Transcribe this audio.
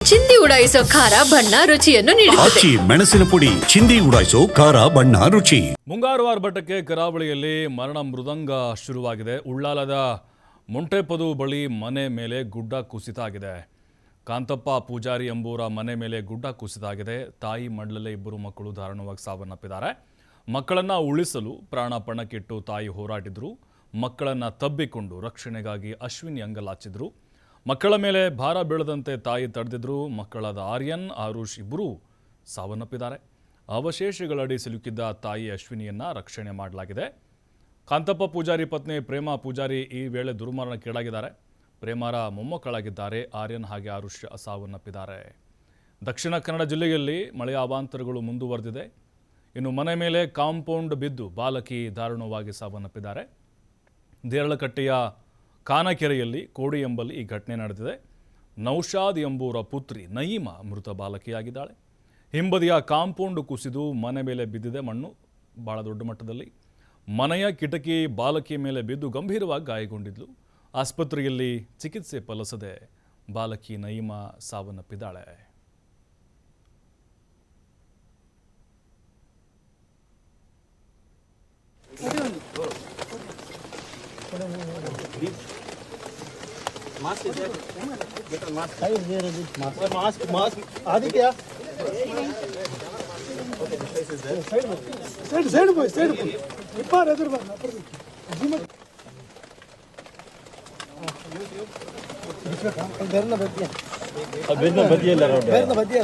ಚಿಂದಿ ಉಡಾಯಿಸೋ ಖಾರ ಬಣ್ಣ ರುಚಿಯನ್ನು ನೀಡುತ್ತದೆ. ಮೆಣಸಿನ ಪುಡಿ ಚಿಂದಿ ಉಡಾಯಿಸೋ ಖಾರ ಬಣ್ಣ ರುಚಿ. ಮುಂಗಾರು ಆರ್ಭಟಕ್ಕೆ ಕರಾವಳಿಯಲ್ಲಿ ಮರಣ ಮೃದಂಗ ಶುರುವಾಗಿದೆ. ಉಳ್ಳಾಲದ ಮೊಂಟೆಪದು ಬಳಿ ಮನೆ ಮೇಲೆ ಗುಡ್ಡ ಕುಸಿತ ಆಗಿದೆ. ಕಾಂತಪ್ಪ ಪೂಜಾರಿ ಎಂಬುವರ ಮನೆ ಮೇಲೆ ಗುಡ್ಡ ಕುಸಿತ ಆಗಿದೆ. ತಾಯಿ ಮಂಡಲಲ್ಲೇ ಇಬ್ಬರು ಮಕ್ಕಳು ದಾರುಣವಾಗಿ ಸಾವನ್ನಪ್ಪಿದ್ದಾರೆ. ಮಕ್ಕಳನ್ನ ಉಳಿಸಲು ಪ್ರಾಣ ಪಣಕ್ಕಿಟ್ಟು ತಾಯಿ ಹೋರಾಡಿದ್ರು. ಮಕ್ಕಳನ್ನ ತಬ್ಬಿಕೊಂಡು ರಕ್ಷಣೆಗಾಗಿ ಅಶ್ವಿನಿ ಅಂಗಲಾಚಿದ್ರು. ಮಕ್ಕಳ ಮೇಲೆ ಭಾರ ಬೀಳದಂತೆ ತಾಯಿ ತಡೆದಿದ್ರು. ಮಕ್ಕಳಾದ ಆರ್ಯನ್, ಆರುಷ್ ಇಬ್ಬರೂ ಸಾವನ್ನಪ್ಪಿದ್ದಾರೆ. ಅವಶೇಷಗಳಡಿ ಸಿಲುಕಿದ್ದ ತಾಯಿ ಅಶ್ವಿನಿಯನ್ನ ರಕ್ಷಣೆ ಮಾಡಲಾಗಿದೆ. ಕಾಂತಪ್ಪ ಪೂಜಾರಿ ಪತ್ನಿ ಪ್ರೇಮಾ ಪೂಜಾರಿ ಈ ವೇಳೆ ದುರ್ಮರಣಕ್ಕೀಡಾಗಿದ್ದಾರೆ. ಪ್ರೇಮಾರ ಮೊಮ್ಮಕ್ಕಳಾಗಿದ್ದಾರೆ. ಆರ್ಯನ್ ಹಾಗೆ ಆರುಷ್ ಸಾವನ್ನಪ್ಪಿದ್ದಾರೆ. ದಕ್ಷಿಣ ಕನ್ನಡ ಜಿಲ್ಲೆಯಲ್ಲಿ ಮಳೆಯ ಅವಾಂತರಗಳು ಮುಂದುವರೆದಿದೆ. ಇನ್ನು ಮನೆ ಮೇಲೆ ಕಾಂಪೌಂಡ್ ಬಿದ್ದು ಬಾಲಕಿ ದಾರುಣವಾಗಿ ಸಾವನ್ನಪ್ಪಿದ್ದಾರೆ. ದೇರಳಕಟ್ಟೆಯ ಕಾನಕೆರೆಯಲ್ಲಿ ಕೋಡಿ ಎಂಬಲ್ಲಿ ಈ ಘಟನೆ ನಡೆದಿದೆ. ನೌಶಾದ್ ಎಂಬುವರ ಪುತ್ರಿ ನಯೀಮಾ ಮೃತ ಬಾಲಕಿಯಾಗಿದ್ದಾಳೆ. ಹಿಂಬದಿಯ ಕಾಂಪೌಂಡ್ ಕುಸಿದು ಮನೆ ಮೇಲೆ ಬಿದ್ದಿದೆ. ಮಣ್ಣು ಭಾಳ ದೊಡ್ಡ ಮಟ್ಟದಲ್ಲಿ. ಮನೆಯ ಕಿಟಕಿ ಬಾಲಕಿ ಮೇಲೆ ಬಿದ್ದು ಗಂಭೀರವಾಗಿ ಗಾಯಗೊಂಡಿದ್ಲು. ಆಸ್ಪತ್ರೆಯಲ್ಲಿ ಚಿಕಿತ್ಸೆ ಫಲಿಸದೆ ಬಾಲಕಿ ನಯೀಮಾ ಸಾವನ್ನಪ್ಪಿದ್ದಾಳೆ. ಬದಿಯ